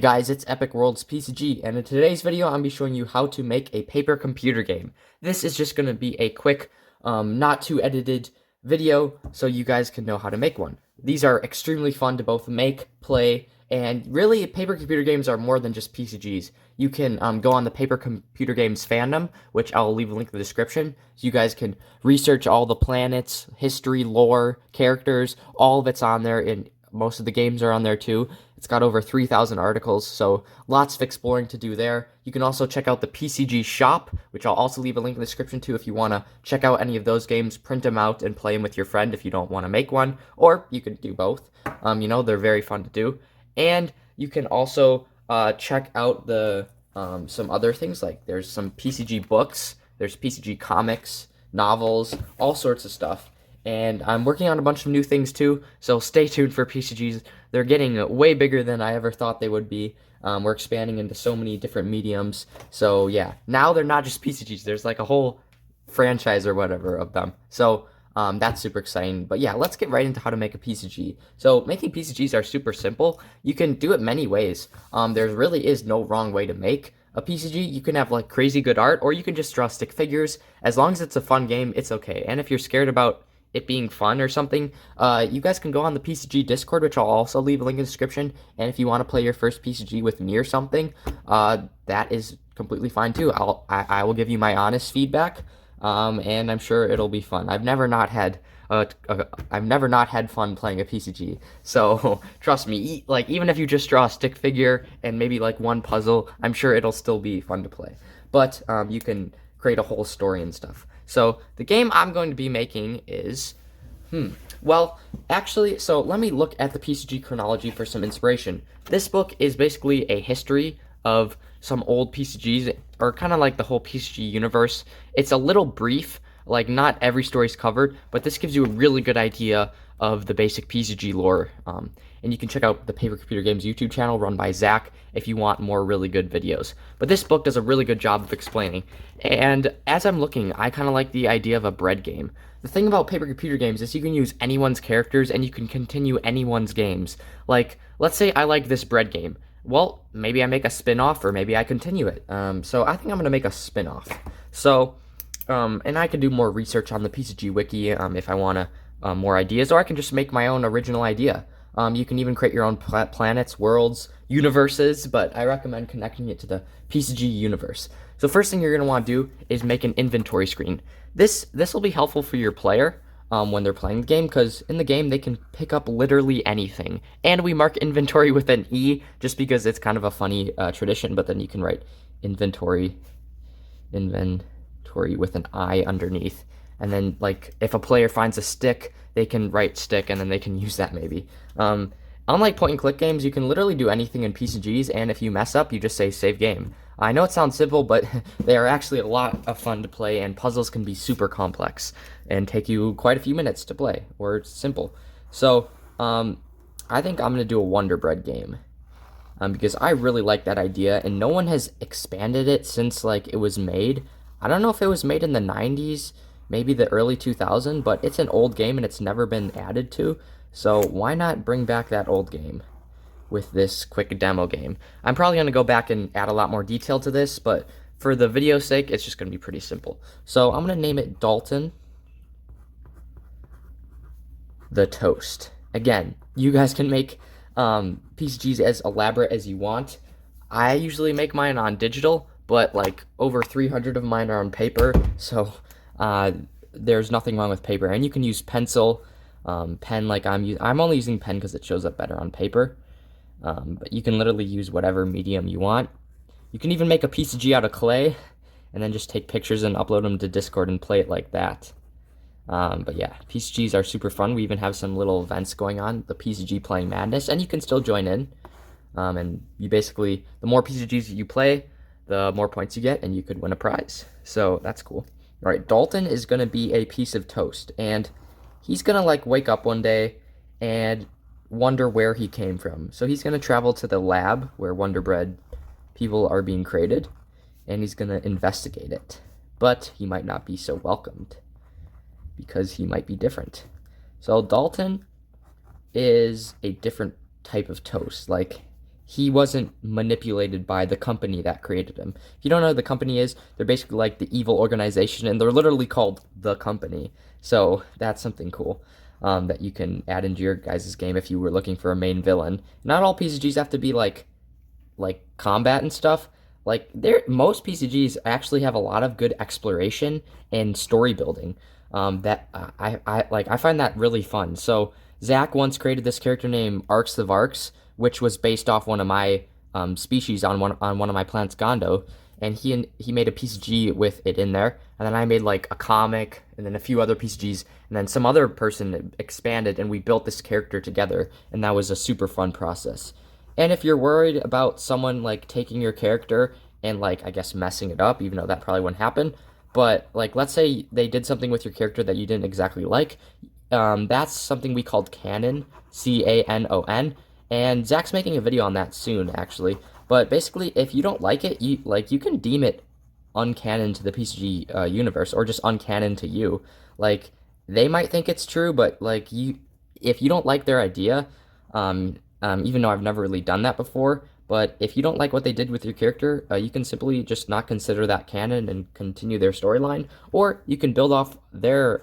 Guys, it's Epic World's PCG, and in today's video, I'm going to be showing you how to make a paper computer game. This is just going to be a quick, not too edited video, so you guys can know how to make one. These are extremely fun to both make, play, and really, paper computer games are more than just PCGs. You can go on the Paper Computer Games fandom, which I'll leave a link in the description, so you guys can research all the planets, history, lore, characters, all of it's on there, and most of the games are on there too. It's got over 3,000 articles, so lots of exploring to do there. You can also check out the PCG shop, which I'll also leave a link in the description to if you want to check out any of those games, print them out, and play them with your friend if you don't want to make one, or you can do both. They're very fun to do. And you can also check out the some other things, like there's some PCG books, there's PCG comics, novels, all sorts of stuff. And I'm working on a bunch of new things too, so stay tuned for PCGs. They're getting way bigger than I ever thought they would be. We're expanding into so many different mediums. So yeah, now they're not just PCGs. There's like a whole franchise or whatever of them. So that's super exciting. But yeah, let's get right into how to make a PCG. So making PCGs are super simple. You can do it many ways. There really is no wrong way to make a PCG. You can have like crazy good art, or you can just draw stick figures. As long as it's a fun game, it's okay. And if you're scared about it being fun or something, you guys can go on the PCG Discord, which I'll also leave a link in the description. And if you want to play your first PCG with me or something, that is completely fine too. I will give you my honest feedback, and I'm sure it'll be fun. I've never not had fun playing a PCG. So trust me, like even if you just draw a stick figure and maybe like one puzzle, I'm sure it'll still be fun to play. But you can create a whole story and stuff. So the game I'm going to be making is, so let me look at the PCG chronology for some inspiration. This book is basically a history of some old PCGs, or kind of like the whole PCG universe. It's a little brief, like not every story's covered, but this gives you a really good idea of the basic PCG lore. And you can check out the Paper Computer Games YouTube channel run by Zach if you want more really good videos. But this book does a really good job of explaining. And as I'm looking, I kind of like the idea of a bread game. The thing about Paper Computer Games is you can use anyone's characters and you can continue anyone's games. Like, let's say I like this bread game. Well, maybe I make a spin-off, or maybe I continue it. So I think I'm going to make a spin-off. So, and I can do more research on the PCG wiki if I want to more ideas, or I can just make my own original idea. You can even create your own planets, worlds, universes, but I recommend connecting it to the PCG universe. So first thing you're going to want to do is make an inventory screen. This will be helpful for your player when they're playing the game, because in the game they can pick up literally anything. And we mark inventory with an E just because it's kind of a funny tradition, but then you can write inventory with an I underneath. And then, like, if a player finds a stick, they can write stick, and then they can use that maybe. Unlike point-and-click games, you can literally do anything in PCGs, and if you mess up, you just say save game. I know it sounds simple, but they are actually a lot of fun to play, and puzzles can be super complex and take you quite a few minutes to play, or it's simple. So, I think I'm going to do a Wonder Bread game. Because I really like that idea, and no one has expanded it since, like, it was made. I don't know if it was made in the 90s, maybe the early 2000s, but it's an old game and it's never been added to, so why not bring back that old game with this quick demo game? I'm probably going to go back and add a lot more detail to this, but for the video's sake, it's just going to be pretty simple. So I'm going to name it Dalton the Toast. Again, you guys can make PCGs as elaborate as you want. I usually make mine on digital, but like over 300 of mine are on paper, so there's nothing wrong with paper. And you can use pencil, pen, like I'm only using pen because it shows up better on paper, but you can literally use whatever medium you want. You can even make a PCG out of clay and then just take pictures and upload them to Discord and play it like that. But yeah, PCGs are super fun. We even have some little events going on, the PCG Playing Madness, and you can still join in. And you basically, the more PCGs you play, the more points you get, and you could win a prize. So that's cool. All right, Dalton is going to be a piece of toast, and he's going to like wake up one day and wonder where he came from. So he's going to travel to the lab where Wonder Bread people are being created, and he's going to investigate it. But he might not be so welcomed because he might be different. So Dalton is a different type of toast. Like, he wasn't manipulated by the company that created him. If you don't know who the company is, they're basically like the evil organization, and they're literally called the company. So that's something cool that you can add into your guys' game if you were looking for a main villain. Not all PCGs have to be like combat and stuff. Like there, most PCGs actually have a lot of good exploration and story building. That I find that really fun. So Zach once created this character named Arcs the Varks, which was based off one of my species on one of my plants, Gondo, and he made a PCG with it in there, and then I made like a comic, and then a few other PCGs, and then some other person expanded, and we built this character together, and that was a super fun process. And if you're worried about someone like taking your character and like I guess messing it up, even though that probably wouldn't happen, but like let's say they did something with your character that you didn't exactly like, that's something we called canon, Canon, and Zach's making a video on that soon actually. But basically, if you don't like it, you can deem it uncanon to the PCG universe, or just uncanon to you. Like they might think it's true, but like if you don't like their idea, even though I've never really done that before, but if you don't like what they did with your character, you can simply just not consider that canon and continue their storyline, or you can build off their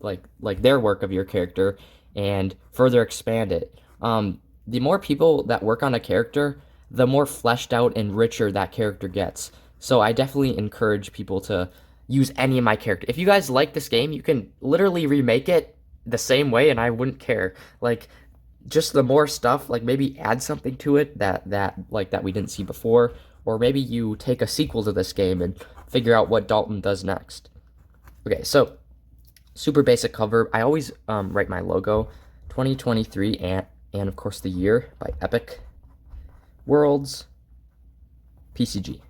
like their work of your character and further expand it. The more people that work on a character, the more fleshed out and richer that character gets. So I definitely encourage people to use any of my character. If you guys like this game, you can literally remake it the same way, and I wouldn't care. Like just the more stuff, like maybe add something to it that we didn't see before, or maybe you take a sequel to this game and figure out what Dalton does next. Okay, so super basic cover. I always write my logo, 2023, and of course the year by Epic Worlds PCG.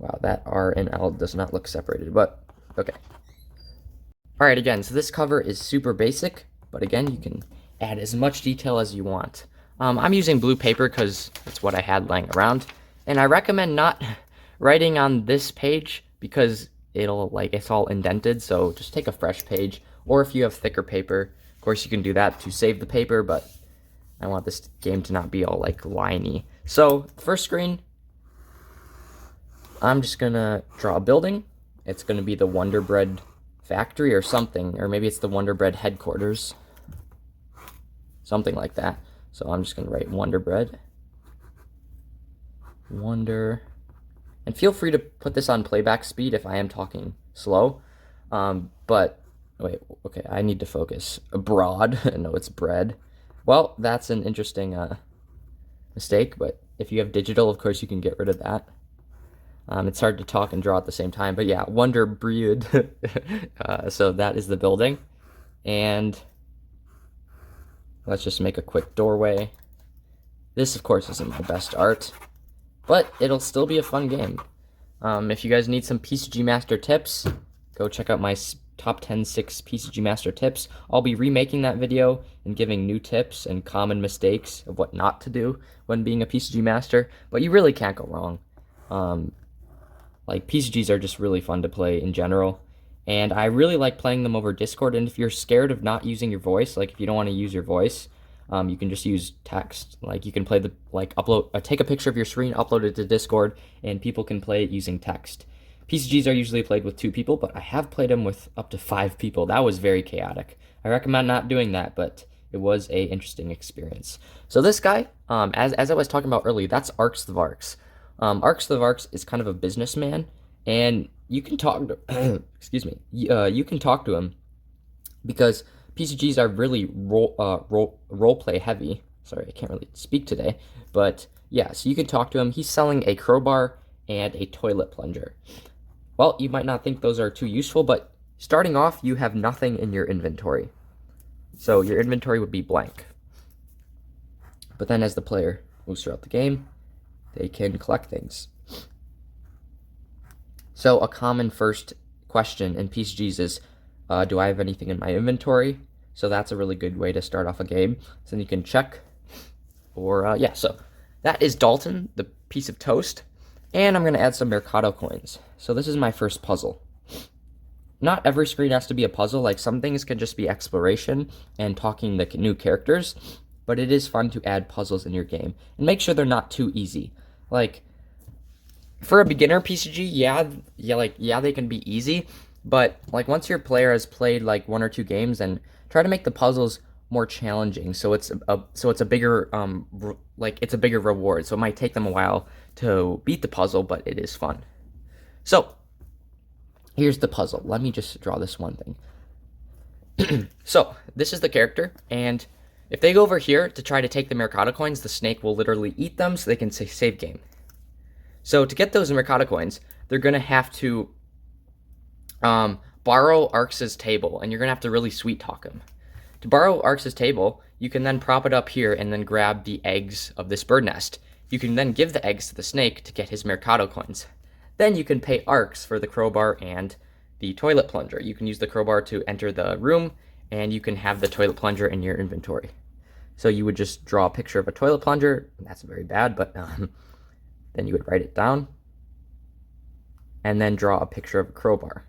Wow, that R and L does not look separated, but okay. All right, again, so this cover is super basic, but again, you can add as much detail as you want. I'm using blue paper because it's what I had lying around, and I recommend not writing on this page because it's all indented, so just take a fresh page, or if you have thicker paper, of course you can do that to save the paper, but I want this game to not be all like liney. So first screen, I'm just gonna draw a building. It's gonna be the Wonder Bread factory or something, or maybe it's the Wonder Bread headquarters, something like that. So I'm just gonna write Wonder Bread, Wonder, and feel free to put this on playback speed if I am talking slow. But wait, okay, I need to focus. Broad, no, it's bread. Well, that's an interesting mistake, but if you have digital, of course you can get rid of that. It's hard to talk and draw at the same time, but yeah, Wonder Breed. So that is the building, and let's just make a quick doorway. This, of course, isn't my best art, but it'll still be a fun game. If you guys need some PCG Master tips, go check out my top 10 6 PCG Master tips. I'll be remaking that video and giving new tips and common mistakes of what not to do when being a PCG Master, but you really can't go wrong. Like PCGs are just really fun to play in general, and I really like playing them over Discord. And if you're scared of not using your voice, like if you don't want to use your voice, you can just use text. Like you can play take a picture of your screen, upload it to Discord, and people can play it using text. PCGs are usually played with 2 people, but I have played them with up to 5 people. That was very chaotic. I recommend not doing that, but it was a interesting experience. So this guy, as I was talking about earlier, that's Arcs the Varks. Arcs the Varks is kind of a businessman, and you can talk to excuse me, you can talk to him because PCGs are really role play heavy. Sorry, I can't really speak today, but yeah, so you can talk to him. He's selling a crowbar and a toilet plunger. Well, you might not think those are too useful, but starting off, you have nothing in your inventory. So your inventory would be blank. But then as the player moves throughout the game, they can collect things. So a common first question in PCGs is, do I have anything in my inventory? So that's a really good way to start off a game. So then you can check, or yeah, so that is Dalton, the piece of toast. And I'm going to add some Mercado coins. So this is my first puzzle. Not every screen has to be a puzzle. Like some things can just be exploration and talking the new characters. but it is fun to add puzzles in your game. And make sure they're not too easy. Like, for a beginner PCG, yeah, they can be easy, but like once your player has played like 1 or 2 games, then try to make the puzzles more challenging. So it's a bigger it's a bigger reward. So it might take them a while to beat the puzzle, but it is fun. So here's the puzzle. Let me just draw this one thing. So this is the character, and if they go over here to try to take the Mercado coins, the snake will literally eat them so they can say save game. So to get those Mercado coins, they're going to have to borrow Arx's table, and you're going to have to really sweet talk him. To borrow Arx's table, you can then prop it up here and then grab the eggs of this bird nest. You can then give the eggs to the snake to get his Mercado coins. Then you can pay Arx for the crowbar and the toilet plunger. You can use the crowbar to enter the room, and you can have the toilet plunger in your inventory. So you would just draw a picture of a toilet plunger. That's very bad, but then you would write it down, and then draw a picture of a crowbar.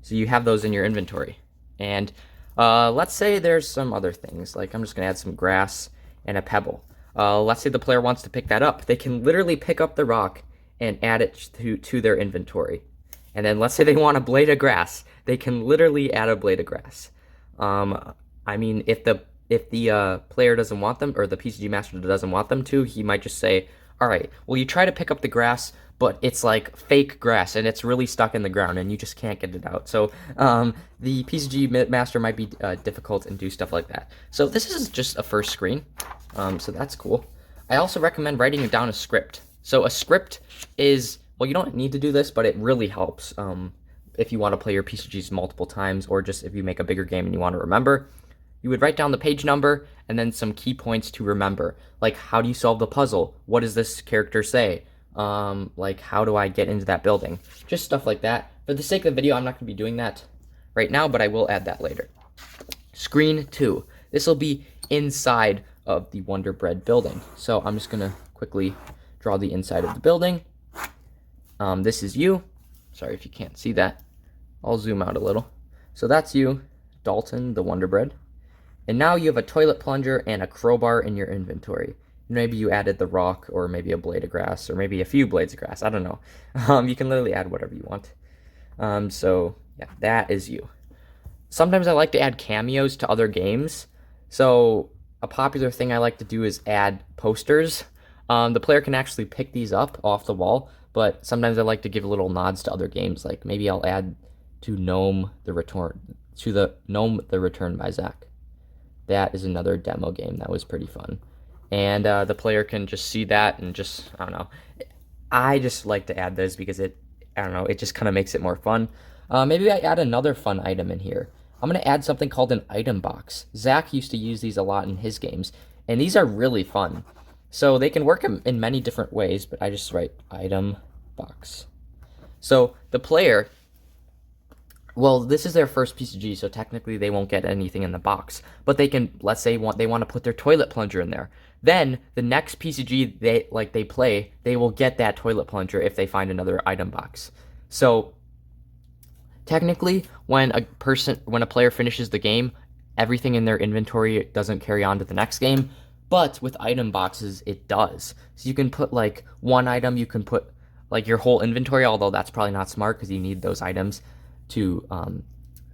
So you have those in your inventory. And let's say there's some other things, like I'm just going to add some grass and a pebble. Let's say the player wants to pick that up. They can literally pick up the rock and add it to their inventory. And then let's say they want a blade of grass. They can literally add a blade of grass. I mean, if the player doesn't want them, or the PCG master doesn't want them to, he might just say, all right, well, you try to pick up the grass, but it's like fake grass, and it's really stuck in the ground, and you just can't get it out. So the PCG master might be difficult and do stuff like that. So this is just a first screen, so that's cool. I also recommend writing down a script. So a script is, well, you don't need to do this, but it really helps if you want to play your PCGs multiple times, or just if you make a bigger game and you want to remember. You would write down the page number and then some key points to remember. Like, how do you solve the puzzle? What does this character say? Like, how do I get into that building? Just stuff like that. For the sake of the video, I'm not going to be doing that right now, but I will add that later. Screen 2. This will be inside of the Wonder Bread building. So I'm just going to quickly draw the inside of the building. This is you. Sorry if you can't see that. I'll zoom out a little. So that's you, Dalton, the Wonder Bread. And now you have a toilet plunger and a crowbar in your inventory. Maybe you added the rock, or maybe a blade of grass, or maybe a few blades of grass. I don't know. You can literally add whatever you want. So yeah, that is you. Sometimes I like to add cameos to other games. So a popular thing I like to do is add posters. The player can actually pick these up off the wall, but sometimes I like to give little nods to other games. Like maybe I'll add to Gnome the Return by Zach. That is another demo game that was pretty fun. And the player can just see that and just, I don't know. I just like to add those because it just kind of makes it more fun. Maybe I add another fun item in here. I'm going to add something called an item box. Zach used to use these a lot in his games, and these are really fun. So they can work in many different ways, but I just write item box. So the player, well, this is their first PCG, so technically they won't get anything in the box. But they can, let's say they want to put their toilet plunger in there. Then the next PCG they play, they will get that toilet plunger if they find another item box. So technically, when a player finishes the game, everything in their inventory doesn't carry on to the next game. But with item boxes, it does. So you can put like one item, you can put like your whole inventory, although that's probably not smart because you need those items to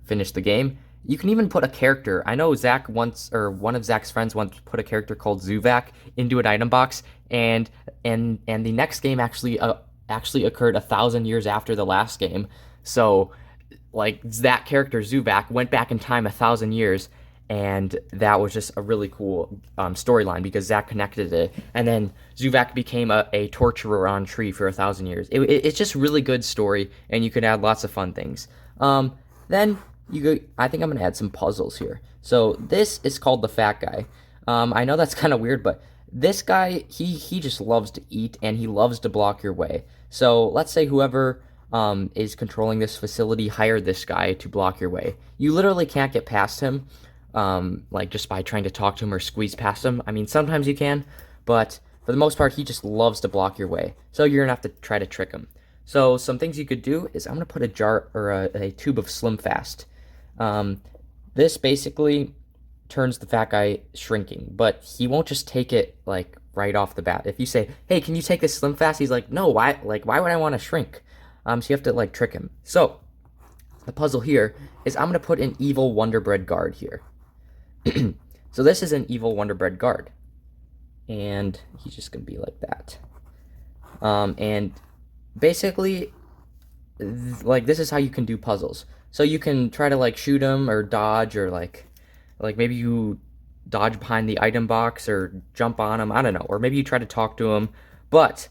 finish the game. You can even put a character. I know Zach once, or one of Zach's friends once, put a character called Zuvac into an item box, and the next game actually occurred 1,000 years after the last game. So like that character Zuvac went back in time 1,000 years, and that was just a really cool storyline because Zach connected it, and then Zuvac became a torturer on Tree for 1,000 years. It's just really good story, and you could add lots of fun things. Then I think I'm gonna add some puzzles here. So this is called the fat guy. I know that's kind of weird, but this guy, he just loves to eat, and he loves to block your way. So let's say whoever is controlling this facility hired this guy to block your way. You literally can't get past him, like just by trying to talk to him or squeeze past him. I mean, sometimes you can, but for the most part, he just loves to block your way. So you're gonna have to try to trick him. So some things you could do is I'm gonna put a jar or a tube of Slim Fast. This basically turns the fat guy shrinking, but he won't just take it like right off the bat. If you say, "Hey, can you take this slim fast?" He's like, "No, why? Like, why would I want to shrink?" So you have to like trick him. So the puzzle here is I'm gonna put an evil Wonder Bread guard here. So this is an evil Wonder Bread guard, and he's just gonna be like that. And basically, like this is how you can do puzzles. So you can try to like shoot him or dodge or like maybe you dodge behind the item box or jump on him. I don't know. Or maybe you try to talk to him. But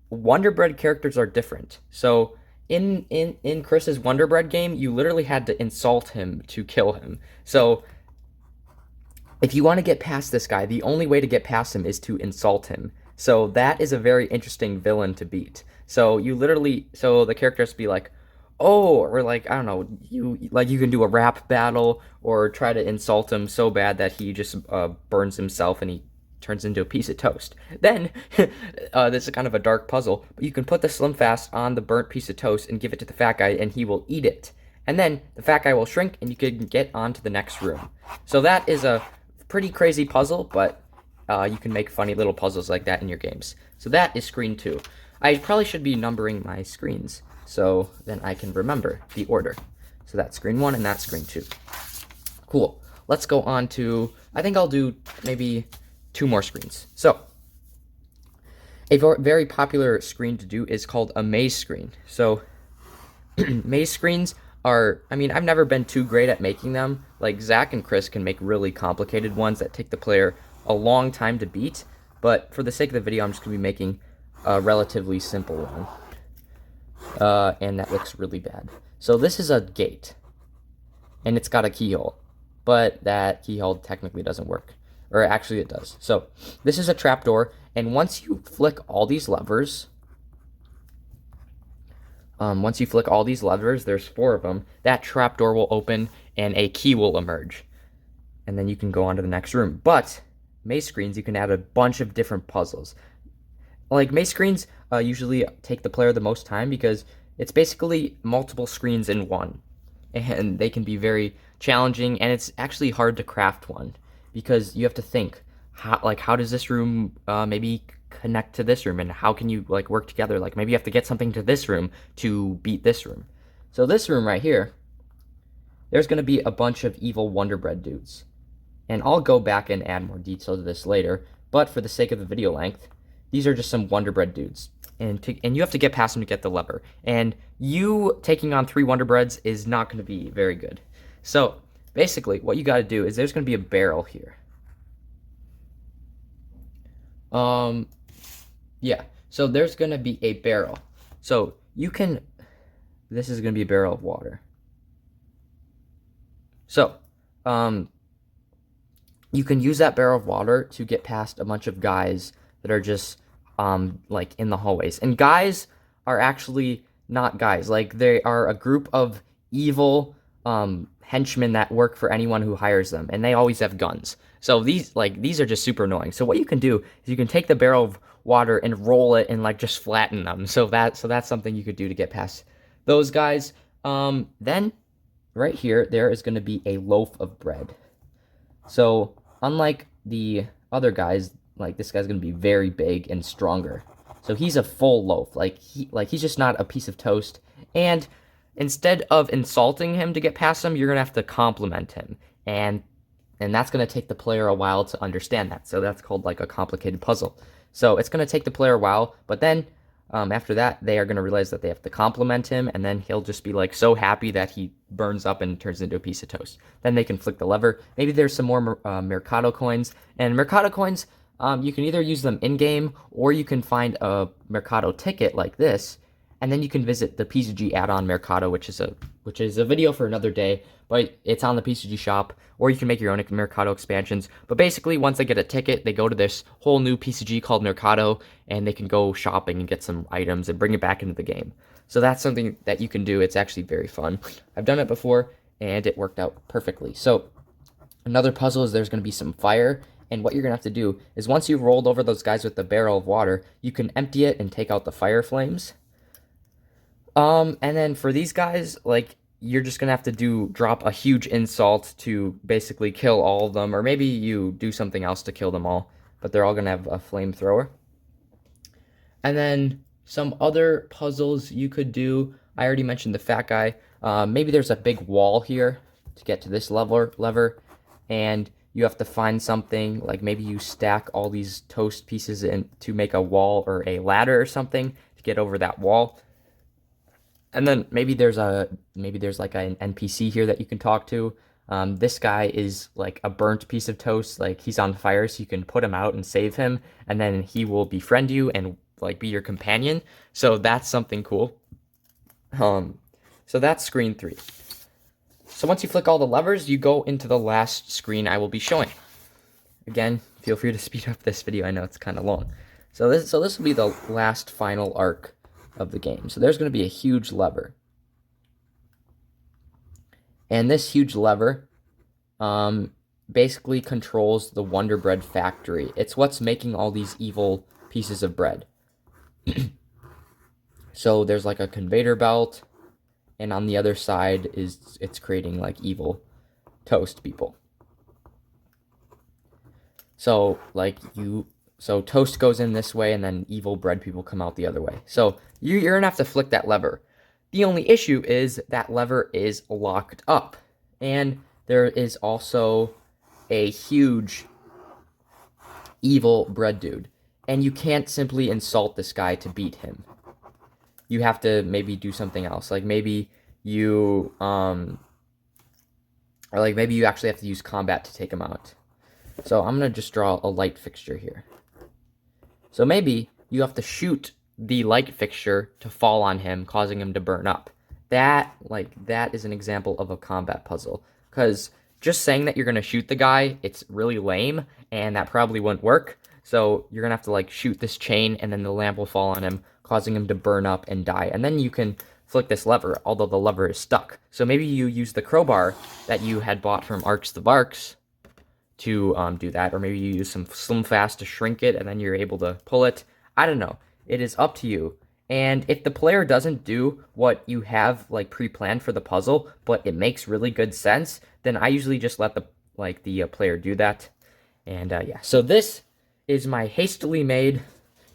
Wonder Bread characters are different. So in Chris's Wonder Bread game, you literally had to insult him to kill him. So if you want to get past this guy, the only way to get past him is to insult him. So that is a very interesting villain to beat. So you literally, so the character has to be like, oh, or like, I don't know, you can do a rap battle or try to insult him so bad that he just burns himself and he turns into a piece of toast. Then, this is kind of a dark puzzle, but you can put the Slim Fast on the burnt piece of toast and give it to the fat guy and he will eat it. And then the fat guy will shrink and you can get on to the next room. So that is a pretty crazy puzzle, but you can make funny little puzzles like that in your games. So that is screen 2. I probably should be numbering my screens, so then I can remember the order. So that's screen 1 and that's screen 2. Cool. Let's go on to, I think I'll do maybe 2 more screens. So, a very popular screen to do is called a maze screen. So, maze screens are, I mean, I've never been too great at making them. Like, Zach and Chris can make really complicated ones that take the player a long time to beat. But for the sake of the video, I'm just going to be making a relatively simple one. And that looks really bad. So this is a gate. And it's got a keyhole. But that keyhole technically doesn't work. Or actually it does. So this is a trapdoor. And once you flick all these levers... there's 4 of them, that trapdoor will open and a key will emerge. And then you can go on to the next room. But maze screens, you can add a bunch of different puzzles. Like, maze screens usually take the player the most time because it's basically multiple screens in one. And they can be very challenging, and it's actually hard to craft one because you have to think, how does this room maybe connect to this room, and how can you like work together? Like, maybe you have to get something to this room to beat this room. So this room right here, there's going to be a bunch of evil Wonder Bread dudes. And I'll go back and add more detail to this later, but for the sake of the video length, these are just some Wonder Bread dudes. And you have to get past them to get the lever. And you taking on 3 Wonder Breads is not going to be very good. So, basically, what you got to do is there's going to be a barrel here. Yeah. So, there's going to be a barrel. So, this is going to be a barrel of water. So, you can use that barrel of water to get past a bunch of guys that are just like in the hallways. And guys are actually not guys. Like, they are a group of evil henchmen that work for anyone who hires them, and they always have guns. So these are just super annoying. So what you can do is you can take the barrel of water and roll it and like just flatten them. So that's something you could do to get past those guys. Then right here there is going to be a loaf of bread. So unlike the other guys, like, this guy's gonna be very big and stronger. So he's a full loaf. He's just not a piece of toast. And instead of insulting him to get past him, you're gonna have to compliment him. And that's gonna take the player a while to understand that. So that's called like a complicated puzzle. So it's gonna take the player a while, but then after that, they are gonna realize that they have to compliment him, and then he'll just be like so happy that he burns up and turns into a piece of toast. Then they can flick the lever. Maybe there's some more Mercado coins. And Mercado coins, you can either use them in-game, or you can find a Mercado ticket like this, and then you can visit the PCG add-on Mercado, which is a video for another day, but it's on the PCG shop, or you can make your own Mercado expansions. But basically, once they get a ticket, they go to this whole new PCG called Mercado, and they can go shopping and get some items and bring it back into the game. So that's something that you can do. It's actually very fun. I've done it before, and it worked out perfectly. So another puzzle is there's going to be some fire. And what you're going to have to do is once you've rolled over those guys with the barrel of water, you can empty it and take out the fire flames. And then for these guys, like, you're just gonna have to drop a huge insult to basically kill all of them, or maybe you do something else to kill them all, but they're all gonna have a flamethrower. And then some other puzzles you could do, I already mentioned the fat guy. Maybe there's a big wall here to get to this lever, and you have to find something, like maybe you stack all these toast pieces in to make a wall or a ladder or something to get over that wall. And then maybe there's like an NPC here that you can talk to. This guy is like a burnt piece of toast, like he's on fire, so you can put him out and save him, and then he will befriend you and like be your companion. So that's something cool. So that's screen 3. So once you flick all the levers, you go into the last screen I will be showing. Again, feel free to speed up this video. I know it's kind of long. So this will be the last final arc of the game. So there's going to be a huge lever. And this huge lever basically controls the Wonder Bread factory. It's what's making all these evil pieces of bread. So there's like a conveyor belt, and on the other side it's creating like evil toast people. So so toast goes in this way, and then evil bread people come out the other way. So you're gonna have to flick that lever. The only issue is that lever is locked up, and there is also a huge evil bread dude, and you can't simply insult this guy to beat him. You have to maybe do something else, like maybe you or like maybe you actually have to use combat to take him out. So I'm gonna just draw a light fixture here. So maybe you have to shoot the light fixture to fall on him, causing him to burn up. That is an example of a combat puzzle, because just saying that you're gonna shoot the guy, it's really lame, and that probably wouldn't work. So you're gonna have to like shoot this chain, and then the lamp will fall on him, causing him to burn up and die. And then you can flick this lever, although the lever is stuck. So maybe you use the crowbar that you had bought from Arcs the Barks to do that, or maybe you use some Slim Fast to shrink it, and then you're able to pull it. I don't know. It is up to you. And if the player doesn't do what you have like pre-planned for the puzzle, but it makes really good sense, then I usually just let the player do that. And yeah, so this is my hastily made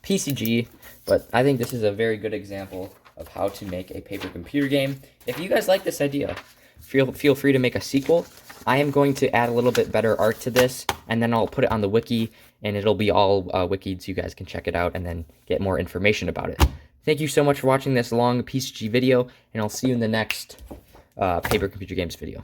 PCG, but I think this is a very good example of how to make a paper computer game. If you guys like this idea, feel free to make a sequel. I am going to add a little bit better art to this, and then I'll put it on the wiki, and it'll be all wikied so you guys can check it out and then get more information about it. Thank you so much for watching this long PCG video, and I'll see you in the next paper computer games video.